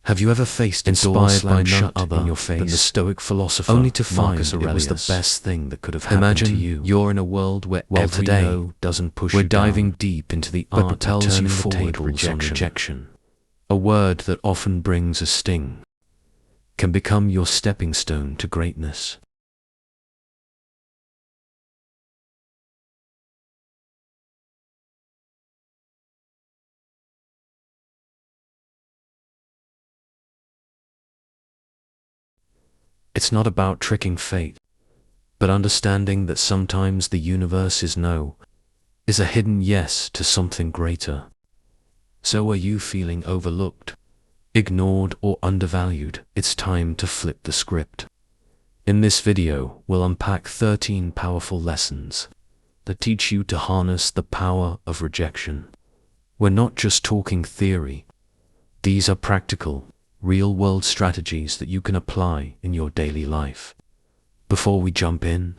Have you ever faced a door slammed shut in your face than the Stoic philosopher only to find Marcus Aurelius it was the best thing that could have happened to you? You're in a world where every no doesn't push you down. We're diving deep into the art of turning forward rejection. A word that often brings a sting can become your stepping stone to greatness. It's not about tricking fate, but understanding that sometimes the universe's no is a hidden yes to something greater. So are you feeling overlooked, ignored, or undervalued? It's time to flip the script. In this video, we'll unpack 13 powerful lessons that teach you to harness the power of rejection. We're not just talking theory. These are practical, real-world strategies that you can apply in your daily life. Before we jump in,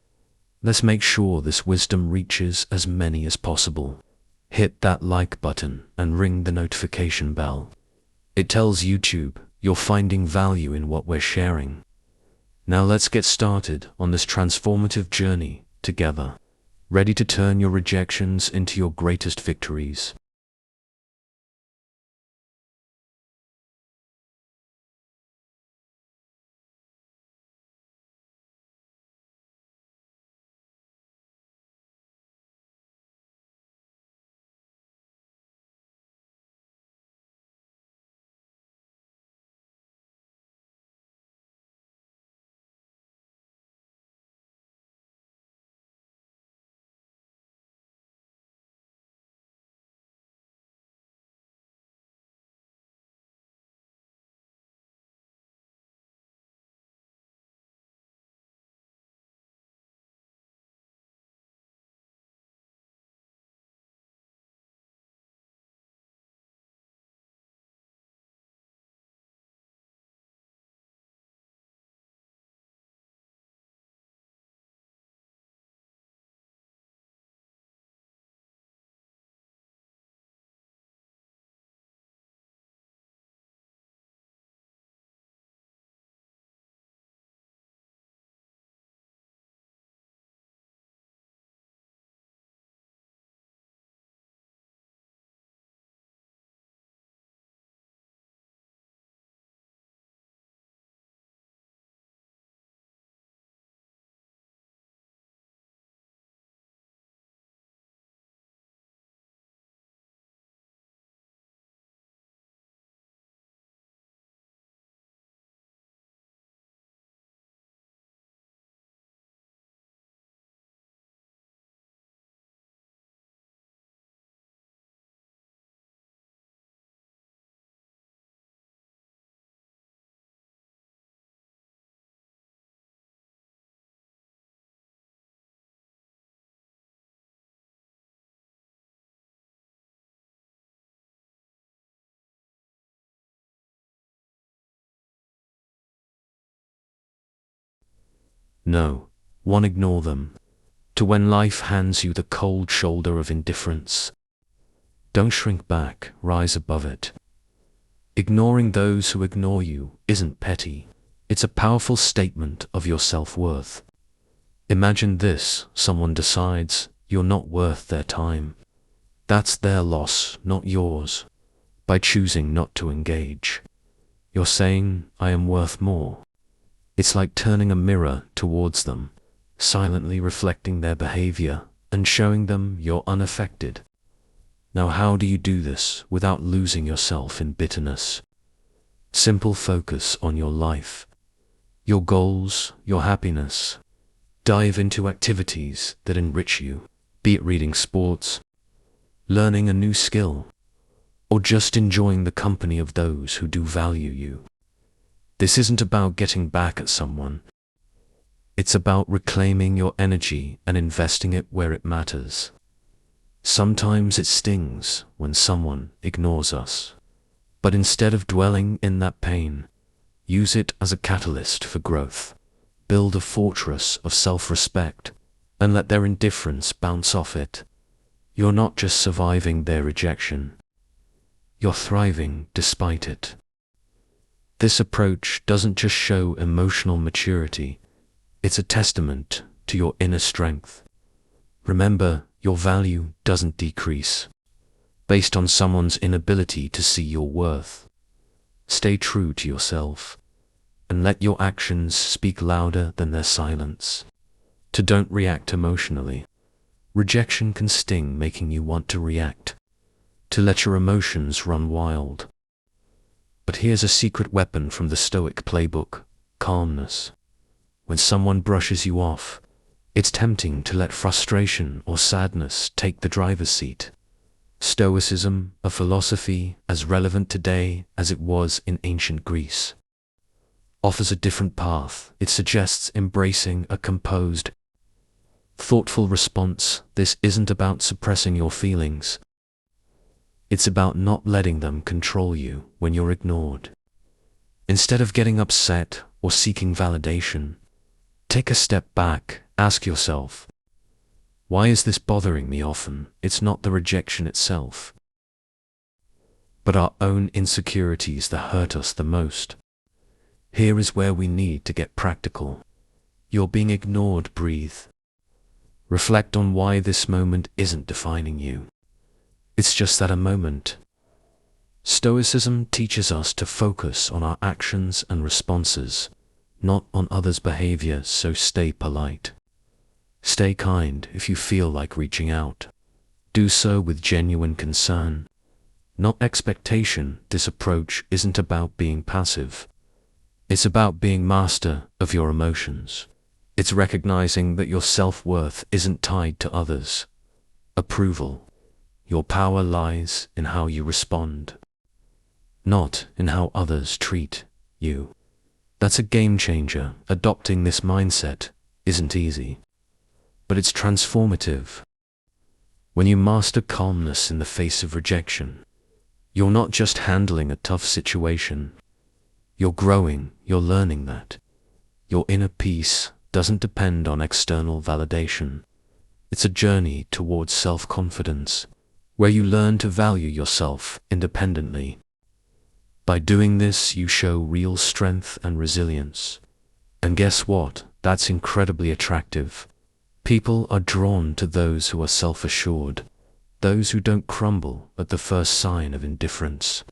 let's make sure this wisdom reaches as many as possible. Hit that like button and ring the notification bell. It tells YouTube you're finding value in what we're sharing. Now let's get started on this transformative journey together. Ready to turn your rejections into your greatest victories? No, one, ignore them. To when life hands you the cold shoulder of indifference, don't shrink back, rise above it. Ignoring those who ignore you isn't petty. It's a powerful statement of your self-worth. Imagine this: someone decides you're not worth their time. That's their loss, not yours. By choosing not to engage, you're saying, I am worth more. It's like turning a mirror towards them, silently reflecting their behavior and showing them you're unaffected. Now, how do you do this without losing yourself in bitterness? Simple: focus on your life, your goals, your happiness. Dive into activities that enrich you, be it reading, sports, learning a new skill, or just enjoying the company of those who do value you. This isn't about getting back at someone. It's about reclaiming your energy and investing it where it matters. Sometimes it stings when someone ignores us, but instead of dwelling in that pain, use it as a catalyst for growth. Build a fortress of self-respect and let their indifference bounce off it. You're not just surviving their rejection, you're thriving despite it. This approach doesn't just show emotional maturity, it's a testament to your inner strength. Remember, your value doesn't decrease based on someone's inability to see your worth. Stay true to yourself, and let your actions speak louder than their silence. Don't react emotionally. Rejection can sting, making you want to react, to let your emotions run wild. But here's a secret weapon from the Stoic playbook: calmness. When someone brushes you off, it's tempting to let frustration or sadness take the driver's seat. Stoicism, a philosophy as relevant today as it was in ancient Greece, offers a different path. It suggests embracing a composed, thoughtful response. This isn't about suppressing your feelings. It's about not letting them control you when you're ignored. Instead of getting upset or seeking validation, take a step back. Ask yourself, why is this bothering me? Often, it's not the rejection itself, but our own insecurities that hurt us the most. Here is where we need to get practical. You're being ignored. Breathe. Reflect on why this moment isn't defining you. It's just that a moment. Stoicism teaches us to focus on our actions and responses, not on others' behavior, so stay polite. Stay kind. If you feel like reaching out, do so with genuine concern, not expectation. This approach isn't about being passive. It's about being master of your emotions. It's recognizing that your self-worth isn't tied to others' approval. Your power lies in how you respond, not in how others treat you. That's a game changer. Adopting this mindset isn't easy, but it's transformative. When you master calmness in the face of rejection, you're not just handling a tough situation. You're growing. You're learning that your inner peace doesn't depend on external validation. It's a journey towards self-confidence, where you learn to value yourself independently. By doing this, you show real strength and resilience. And guess what? That's incredibly attractive. People are drawn to those who are self-assured, those who don't crumble at the first sign of indifference.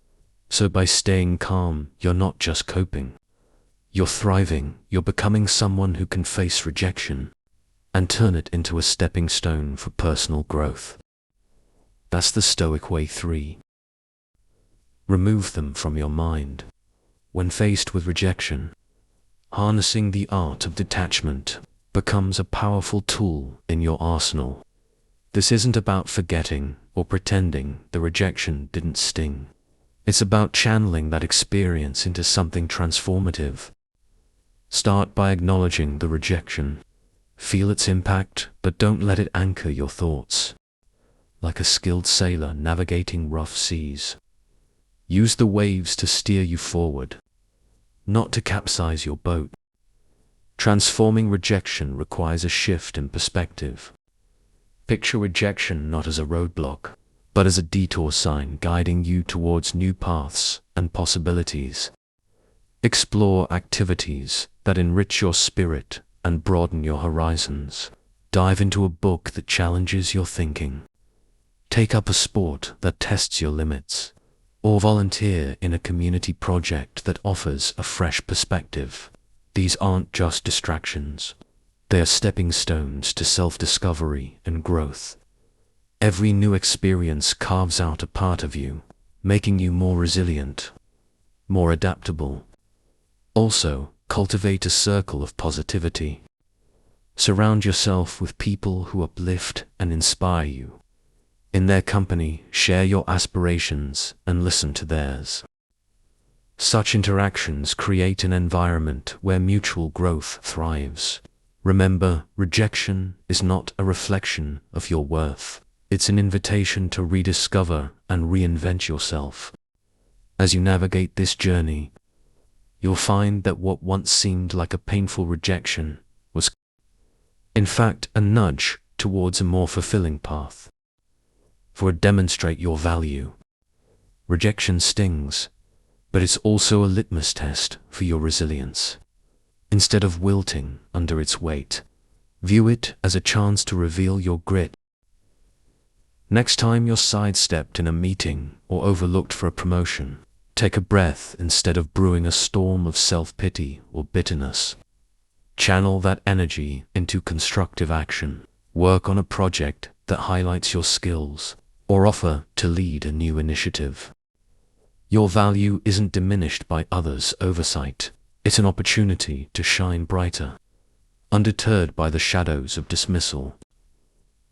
So by staying calm, you're not just coping. You're thriving. You're becoming someone who can face rejection and turn it into a stepping stone for personal growth. That's the Stoic way. 3. Remove them from your mind. When faced with rejection, harnessing the art of detachment becomes a powerful tool in your arsenal. This isn't about forgetting or pretending the rejection didn't sting. It's about channeling that experience into something transformative. Start by acknowledging the rejection. Feel its impact, but don't let it anchor your thoughts. Like a skilled sailor navigating rough seas, use the waves to steer you forward, not to capsize your boat. Transforming rejection requires a shift in perspective. Picture rejection not as a roadblock, but as a detour sign guiding you towards new paths and possibilities. Explore activities that enrich your spirit and broaden your horizons. Dive into a book that challenges your thinking. Take up a sport that tests your limits, or volunteer in a community project that offers a fresh perspective. These aren't just distractions. They are stepping stones to self-discovery and growth. Every new experience carves out a part of you, making you more resilient, more adaptable. Also, cultivate a circle of positivity. Surround yourself with people who uplift and inspire you. In their company, share your aspirations and listen to theirs. Such interactions create an environment where mutual growth thrives. Remember, rejection is not a reflection of your worth. It's an invitation to rediscover and reinvent yourself. As you navigate this journey, you'll find that what once seemed like a painful rejection was, in fact, a nudge towards a more fulfilling path. For demonstrate your value. Rejection stings, but it's also a litmus test for your resilience. Instead of wilting under its weight, view it as a chance to reveal your grit. Next time you're sidestepped in a meeting or overlooked for a promotion, take a breath instead of brewing a storm of self-pity or bitterness. Channel that energy into constructive action. Work on a project that highlights your skills, or offer to lead a new initiative. Your value isn't diminished by others' oversight. It's an opportunity to shine brighter, undeterred by the shadows of dismissal.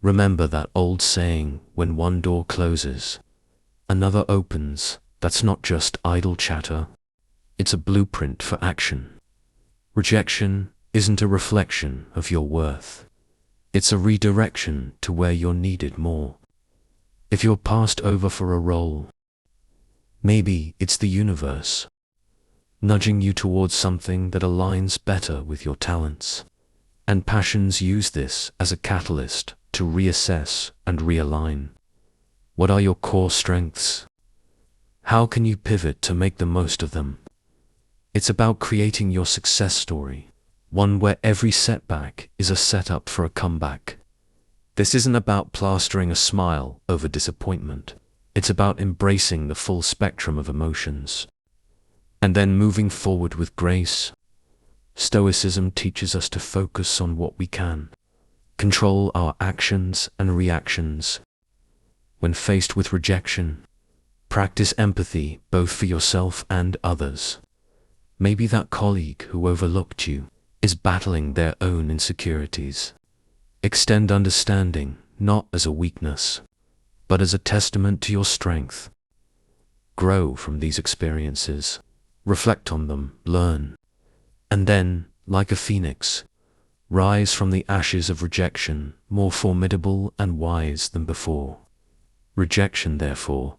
Remember that old saying, when one door closes, another opens. That's not just idle chatter. It's a blueprint for action. Rejection isn't a reflection of your worth. It's a redirection to where you're needed more. If you're passed over for a role, maybe it's the universe nudging you towards something that aligns better with your talents. And passions use this as a catalyst to reassess and realign. What are your core strengths? How can you pivot to make the most of them? It's about creating your success story, one where every setback is a setup for a comeback. This isn't about plastering a smile over disappointment. It's about embracing the full spectrum of emotions, and then moving forward with grace. Stoicism teaches us to focus on what we can, control our actions and reactions. When faced with rejection, practice empathy both for yourself and others. Maybe that colleague who overlooked you is battling their own insecurities. Extend understanding, not as a weakness, but as a testament to your strength. Grow from these experiences, reflect on them, learn, and then, like a phoenix, rise from the ashes of rejection, more formidable and wise than before. Rejection, therefore,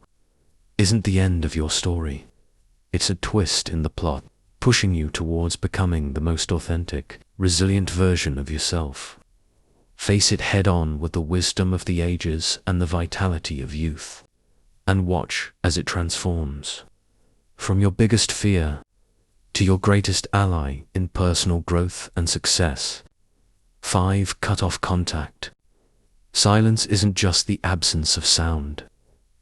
isn't the end of your story. It's a twist in the plot, pushing you towards becoming the most authentic, resilient version of yourself. Face it head-on with the wisdom of the ages and the vitality of youth, and watch as it transforms. From your biggest fear to your greatest ally in personal growth and success. 5. Cut off contact. Silence isn't just the absence of sound.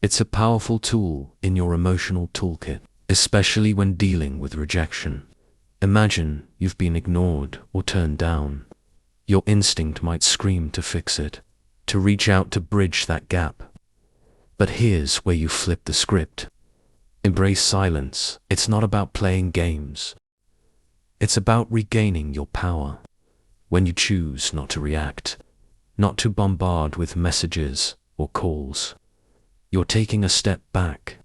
It's a powerful tool in your emotional toolkit, especially when dealing with rejection. Imagine you've been ignored or turned down. Your instinct might scream to fix it, to reach out to bridge that gap. But here's where you flip the script. Embrace silence. It's not about playing games. It's about regaining your power. When you choose not to react, not to bombard with messages or calls, you're taking a step back.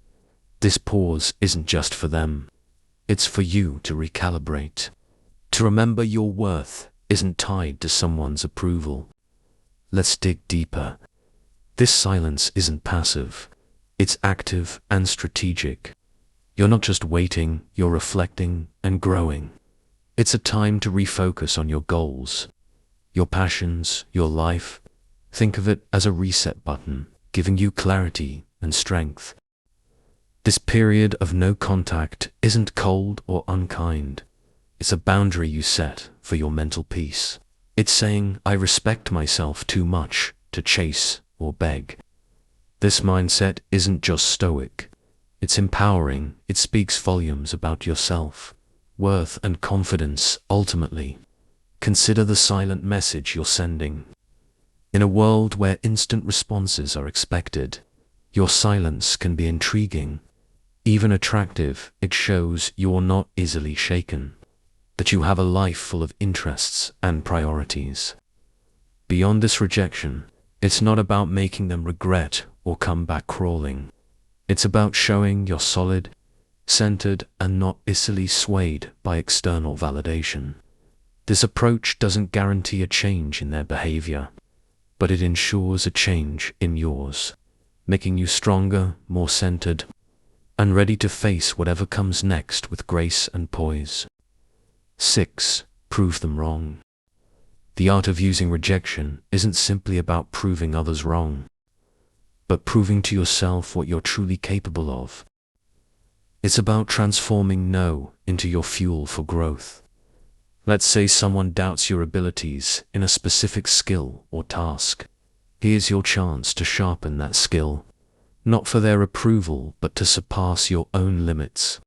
This pause isn't just for them. It's for you to recalibrate, to remember your worth isn't tied to someone's approval. Let's dig deeper. This silence isn't passive. It's active and strategic. You're not just waiting, you're reflecting and growing. It's a time to refocus on your goals, your passions, your life. Think of it as a reset button, giving you clarity and strength. This period of no contact isn't cold or unkind. It's a boundary you set for your mental peace. It's saying, I respect myself too much to chase or beg. This mindset isn't just stoic. It's empowering. It speaks volumes about yourself, worth and confidence. Ultimately, consider the silent message you're sending. In a world where instant responses are expected, your silence can be intriguing, even attractive. It shows you're not easily shaken, that you have a life full of interests and priorities. Beyond this rejection, it's not about making them regret or come back crawling. It's about showing you're solid, centered, and not easily swayed by external validation. This approach doesn't guarantee a change in their behavior, but it ensures a change in yours, making you stronger, more centered, and ready to face whatever comes next with grace and poise. 6. Prove them wrong. The art of using rejection isn't simply about proving others wrong, but proving to yourself what you're truly capable of. It's about transforming no into your fuel for growth. Let's say someone doubts your abilities in a specific skill or task. Here's your chance to sharpen that skill, not for their approval, but to surpass your own limits.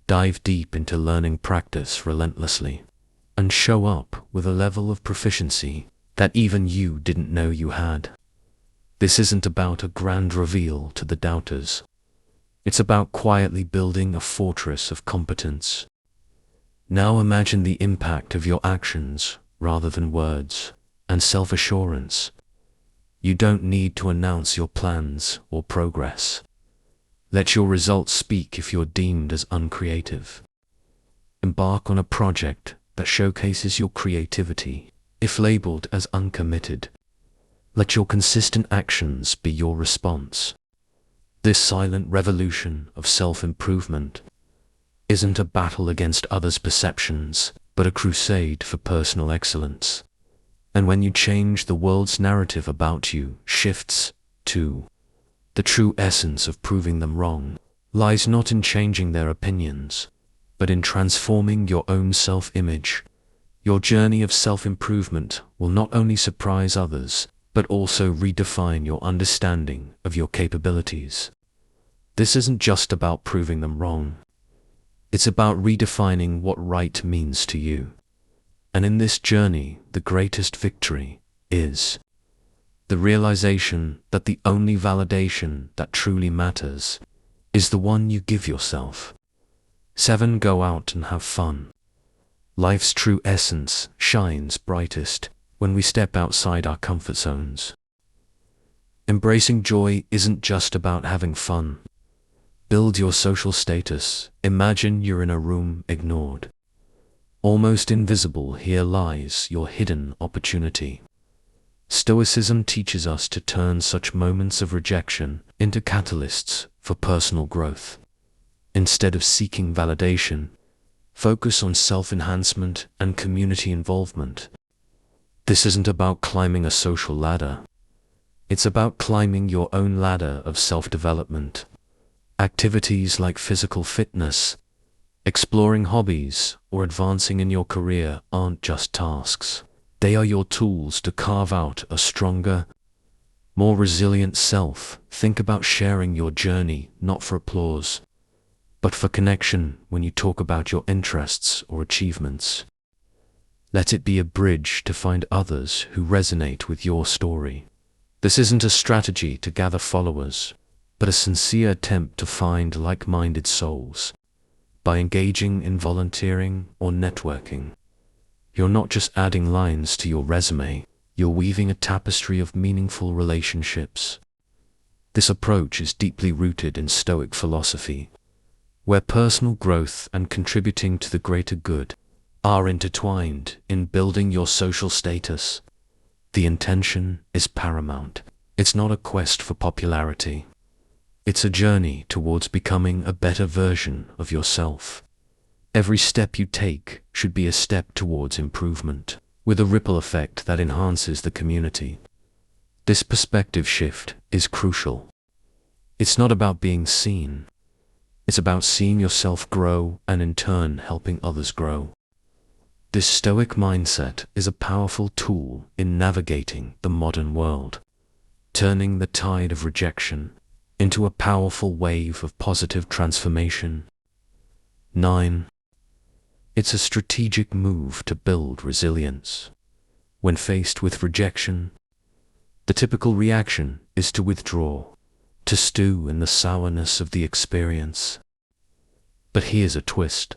Dive deep into learning practice relentlessly, and show up with a level of proficiency that even you didn't know you had. This isn't about a grand reveal to the doubters. It's about quietly building a fortress of competence. Now imagine the impact of your actions rather than words, and self-assurance. You don't need to announce your plans or progress. Let your results speak if you're deemed as uncreative. Embark on a project that showcases your creativity if labeled as uncommitted. Let your consistent actions be your response. This silent revolution of self-improvement isn't a battle against others' perceptions, but a crusade for personal excellence. And when you change, the world's narrative about you shifts too. The true essence of proving them wrong lies not in changing their opinions, but in transforming your own self-image. Your journey of self-improvement will not only surprise others, but also redefine your understanding of your capabilities. This isn't just about proving them wrong. It's about redefining what right means to you. And in this journey, the greatest victory is the realization that the only validation that truly matters is the one you give yourself. 7. Go out and have fun. Life's true essence shines brightest when we step outside our comfort zones. Embracing joy isn't just about having fun. Build your social status. Imagine you're in a room ignored. Almost invisible, here lies your hidden opportunity. Stoicism teaches us to turn such moments of rejection into catalysts for personal growth. Instead of seeking validation, focus on self-enhancement and community involvement. This isn't about climbing a social ladder. It's about climbing your own ladder of self-development. Activities like physical fitness, exploring hobbies, or advancing in your career aren't just tasks. They are your tools to carve out a stronger, more resilient self. Think about sharing your journey not for applause, but for connection. When you talk about your interests or achievements, let it be a bridge to find others who resonate with your story. This isn't a strategy to gather followers, but a sincere attempt to find like-minded souls. By engaging in volunteering or networking, you're not just adding lines to your resume, you're weaving a tapestry of meaningful relationships. This approach is deeply rooted in Stoic philosophy, where personal growth and contributing to the greater good are intertwined. In building your social status, the intention is paramount. It's not a quest for popularity. It's a journey towards becoming a better version of yourself. Every step you take should be a step towards improvement, with a ripple effect that enhances the community. This perspective shift is crucial. It's not about being seen. It's about seeing yourself grow and in turn helping others grow. This Stoic mindset is a powerful tool in navigating the modern world, turning the tide of rejection into a powerful wave of positive transformation. 9. It's a strategic move to build resilience. When faced with rejection, the typical reaction is to withdraw, to stew in the sourness of the experience. But here's a twist.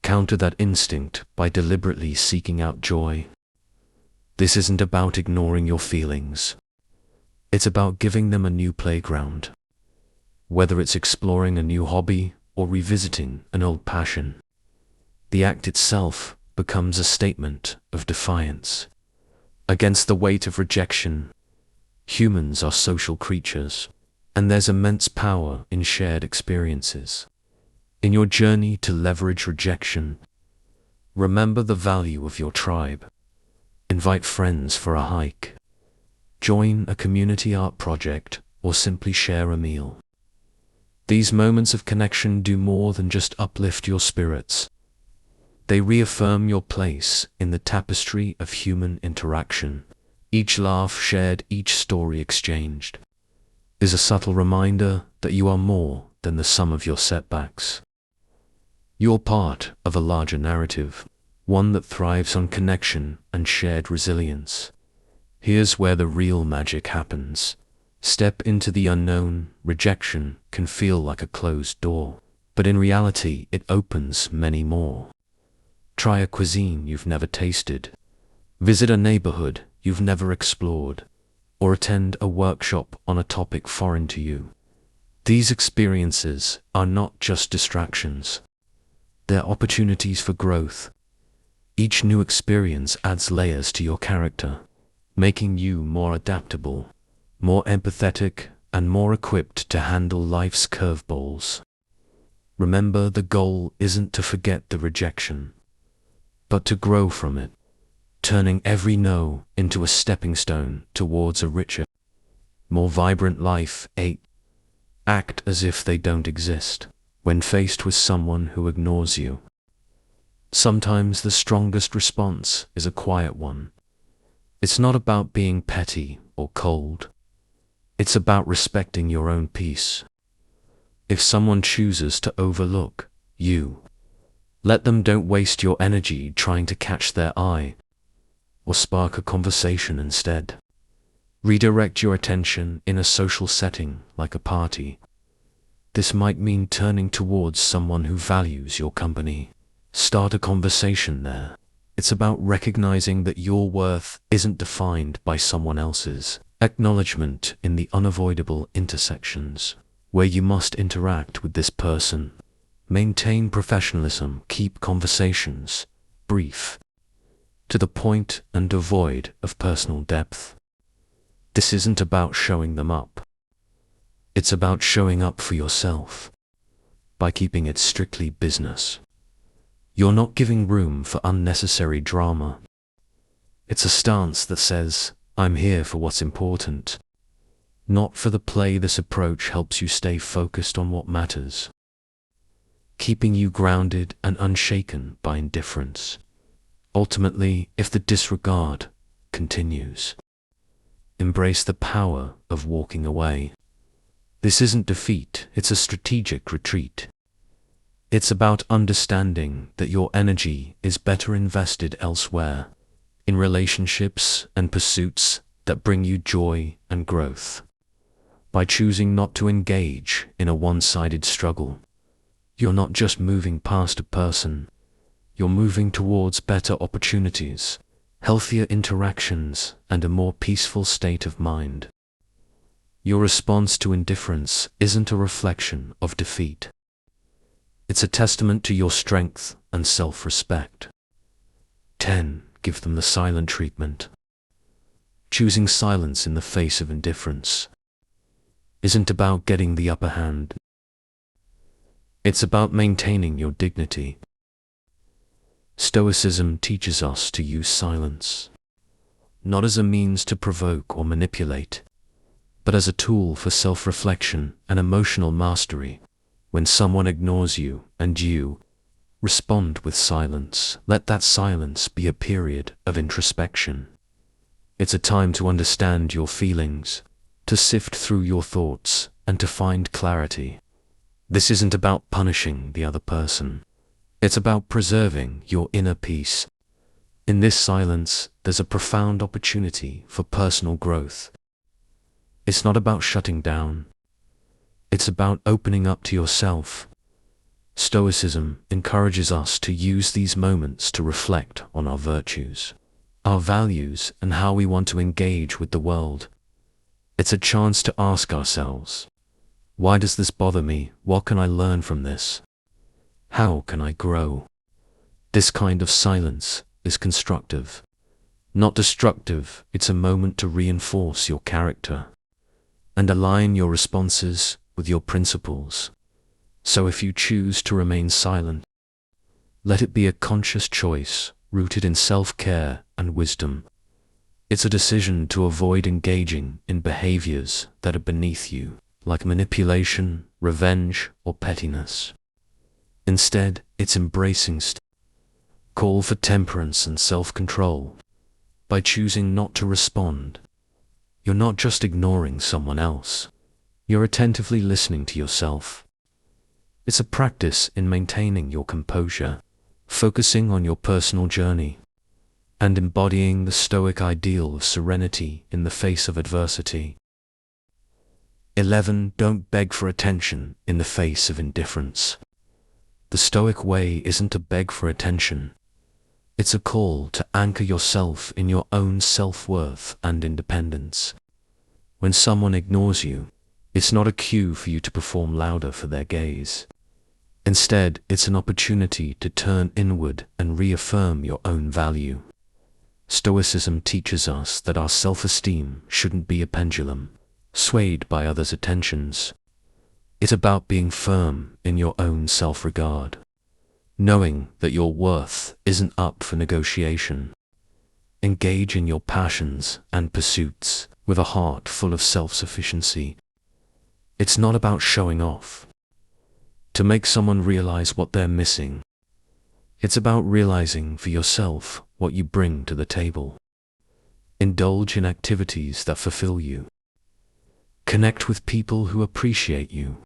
Counter that instinct by deliberately seeking out joy. This isn't about ignoring your feelings. It's about giving them a new playground. Whether it's exploring a new hobby or revisiting an old passion, the act itself becomes a statement of defiance against the weight of rejection. Humans are social creatures, and there's immense power in shared experiences. In your journey to leverage rejection, remember the value of your tribe. Invite friends for a hike, join a community art project, or simply share a meal. These moments of connection do more than just uplift your spirits. They reaffirm your place in the tapestry of human interaction. Each laugh shared, each story exchanged, is a subtle reminder that you are more than the sum of your setbacks. You're part of a larger narrative, one that thrives on connection and shared resilience. Here's where the real magic happens. Step into the unknown. Rejection can feel like a closed door, but in reality it opens many more. Try a cuisine you've never tasted, visit a neighborhood you've never explored, or attend a workshop on a topic foreign to you. These experiences are not just distractions. They're opportunities for growth. Each new experience adds layers to your character, making you more adaptable, more empathetic, and more equipped to handle life's curveballs. Remember, the goal isn't to forget the rejection, but to grow from it, turning every no into a stepping stone towards a richer, more vibrant life. 8. Act as if they don't exist. When faced with someone who ignores you, sometimes the strongest response is a quiet one. It's not about being petty or cold. It's about respecting your own peace. If someone chooses to overlook you, let them. Don't waste your energy trying to catch their eye or spark a conversation instead. Redirect your attention in a social setting like a party. This might mean turning towards someone who values your company. Start a conversation there. It's about recognizing that your worth isn't defined by someone else's. Acknowledgement in the unavoidable intersections where you must interact with this person. Maintain professionalism. Keep conversations brief, to the point, and devoid of personal depth. This isn't about showing them up. It's about showing up for yourself by keeping it strictly business. You're not giving room for unnecessary drama. It's a stance that says, I'm here for what's important, not for the play. This approach helps you stay focused on what matters, keeping you grounded and unshaken by indifference. Ultimately, if the disregard continues, embrace the power of walking away. This isn't defeat, it's a strategic retreat. It's about understanding that your energy is better invested elsewhere, in relationships and pursuits that bring you joy and growth. By choosing not to engage in a one-sided struggle, you're not just moving past a person, you're moving towards better opportunities, healthier interactions, and a more peaceful state of mind. Your response to indifference isn't a reflection of defeat. It's a testament to your strength and self-respect. 10. Give them the silent treatment. Choosing silence in the face of indifference isn't about getting the upper hand. It's about maintaining your dignity. Stoicism teaches us to use silence, not as a means to provoke or manipulate, but as a tool for self-reflection and emotional mastery. When someone ignores you and you respond with silence, let that silence be a period of introspection. It's a time to understand your feelings, to sift through your thoughts, and to find clarity. This isn't about punishing the other person. It's about preserving your inner peace. In this silence, there's a profound opportunity for personal growth. It's not about shutting down. It's about opening up to yourself. Stoicism encourages us to use these moments to reflect on our virtues, our values, and how we want to engage with the world. It's a chance to ask ourselves, why does this bother me? What can I learn from this? How can I grow? This kind of silence is constructive, not destructive. It's a moment to reinforce your character and align your responses with your principles. So if you choose to remain silent, let it be a conscious choice rooted in self-care and wisdom. It's a decision to avoid engaging in behaviors that are beneath you. like manipulation, revenge, or pettiness. Instead, it's embracing call for temperance and self-control. By choosing not to respond, you're not just ignoring someone else, you're attentively listening to yourself. It's a practice in maintaining your composure, focusing on your personal journey, and embodying the Stoic ideal of serenity in the face of adversity. 11. Don't beg for attention in the face of indifference. The Stoic way isn't to beg for attention. It's a call to anchor yourself in your own self-worth and independence. When someone ignores you, it's not a cue for you to perform louder for their gaze. Instead, it's an opportunity to turn inward and reaffirm your own value. Stoicism teaches us that our self-esteem shouldn't be a pendulum, swayed by others' attentions. It's about being firm in your own self-regard, knowing that your worth isn't up for negotiation. Engage in your passions and pursuits with a heart full of self-sufficiency. It's not about showing off to make someone realize what they're missing. It's about realizing for yourself what you bring to the table. Indulge in activities that fulfill you. Connect with people who appreciate you,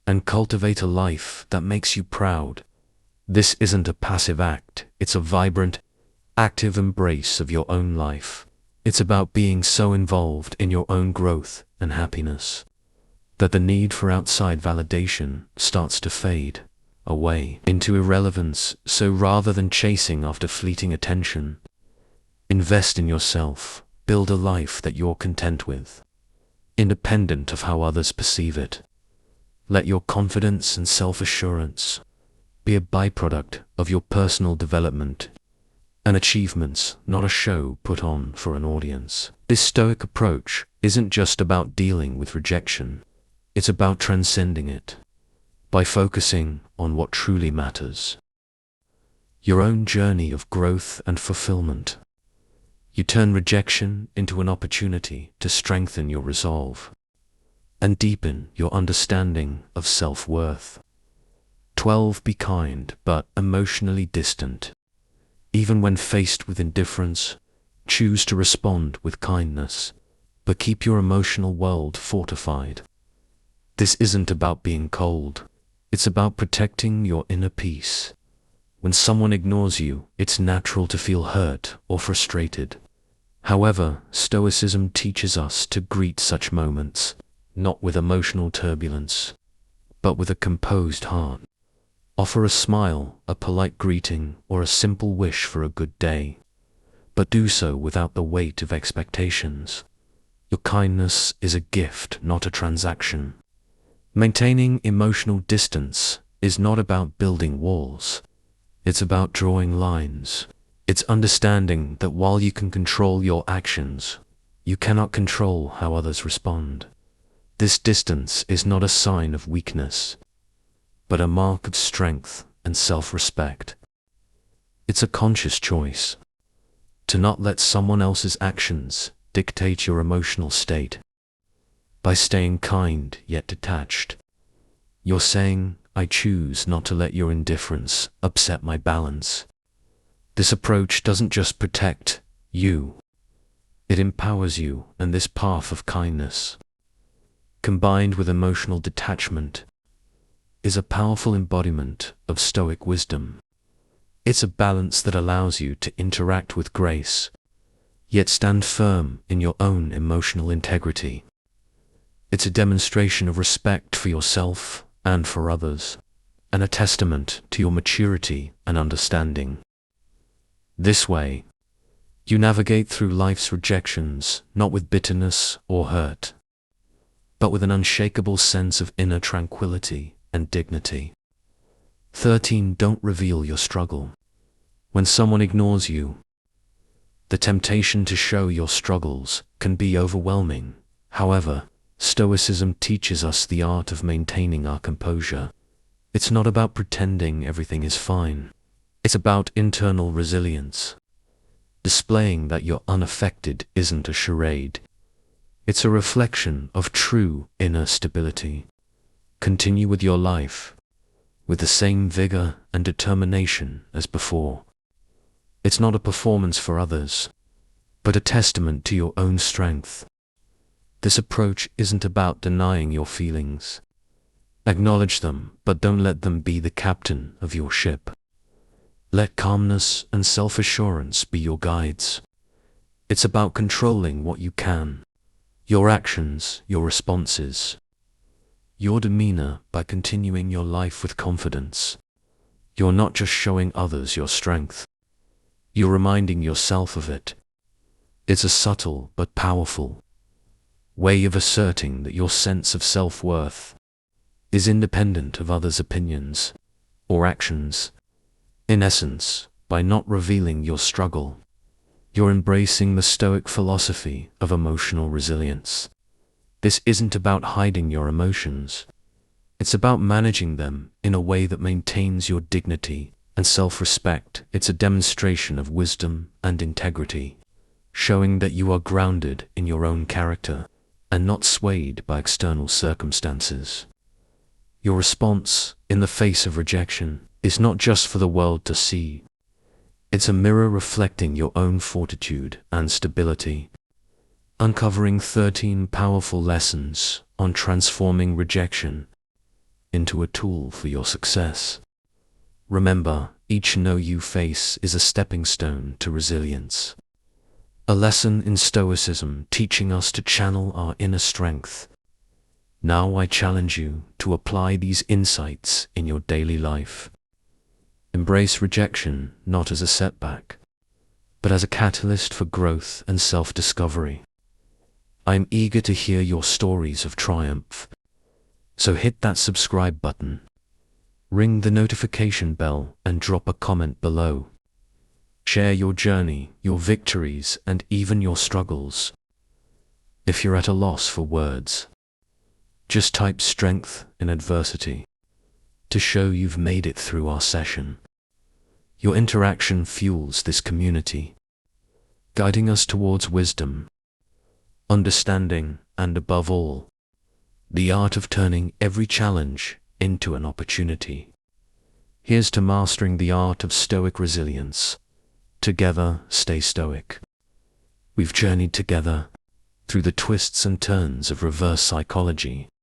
and cultivate a life that makes you proud. This isn't a passive act, it's a vibrant, active embrace of your own life. It's about being so involved in your own growth and happiness that the need for outside validation starts to fade away into irrelevance. So rather than chasing after fleeting attention, invest in yourself, build a life that you're content with, independent of how others perceive it. Let your confidence and self-assurance be a byproduct of your personal development and achievements, not a show put on for an audience. This Stoic approach isn't just about dealing with rejection, it's about transcending it by focusing on what truly matters. Your own journey of growth and fulfillment. You turn rejection into an opportunity to strengthen your resolve and deepen your understanding of self-worth. 12. Be kind but emotionally distant. Even when faced with indifference, choose to respond with kindness, but keep your emotional world fortified. This isn't about being cold, it's about protecting your inner peace. When someone ignores you, it's natural to feel hurt or frustrated. However, Stoicism teaches us to greet such moments, not with emotional turbulence, but with a composed heart. Offer a smile, a polite greeting, or a simple wish for a good day, but do so without the weight of expectations. Your kindness is a gift, not a transaction. Maintaining emotional distance is not about building walls. It's about drawing lines. It's understanding that while you can control your actions, you cannot control how others respond. This distance is not a sign of weakness, but a mark of strength and self-respect. It's a conscious choice to not let someone else's actions dictate your emotional state. By staying kind yet detached, you're saying, I choose not to let your indifference upset my balance. This approach doesn't just protect you, it empowers you, and this path of kindness, combined with emotional detachment, is a powerful embodiment of Stoic wisdom. It's a balance that allows you to interact with grace, yet stand firm in your own emotional integrity. It's a demonstration of respect for yourself and for others, and a testament to your maturity and understanding. This way, you navigate through life's rejections not with bitterness or hurt, but with an unshakable sense of inner tranquility and dignity. 13. Don't reveal your struggle. When someone ignores you, the temptation to show your struggles can be overwhelming. However, Stoicism teaches us the art of maintaining our composure. It's not about pretending everything is fine. It's about internal resilience, displaying that you're unaffected isn't a charade. It's a reflection of true inner stability. Continue with your life with the same vigor and determination as before. It's not a performance for others, but a testament to your own strength. This approach isn't about denying your feelings. Acknowledge them, but don't let them be the captain of your ship. Let calmness and self-assurance be your guides. It's about controlling what you can, your actions, your responses, your demeanor. By continuing your life with confidence, you're not just showing others your strength, you're reminding yourself of it. It's a subtle but powerful way of asserting that your sense of self-worth is independent of others' opinions or actions. In essence, by not revealing your struggle, you're embracing the Stoic philosophy of emotional resilience. This isn't about hiding your emotions. It's about managing them in a way that maintains your dignity and self-respect. It's a demonstration of wisdom and integrity, showing that you are grounded in your own character and not swayed by external circumstances. Your response in the face of rejection is not just for the world to see. It's a mirror reflecting your own fortitude and stability. Uncovering 13 powerful lessons on transforming rejection into a tool for your success. Remember, each no you face is a stepping stone to resilience. A lesson in Stoicism teaching us to channel our inner strength. Now I challenge you to apply these insights in your daily life. Embrace rejection not as a setback, but as a catalyst for growth and self-discovery. I am eager to hear your stories of triumph, so hit that subscribe button, ring the notification bell, and drop a comment below. Share your journey, your victories, and even your struggles. If you're at a loss for words, just type strength in adversity to show you've made it through our session. Your interaction fuels this community, guiding us towards wisdom, understanding, and above all, the art of turning every challenge into an opportunity. Here's to mastering the art of Stoic resilience. Together, stay stoic. We've journeyed together through the twists and turns of reverse psychology,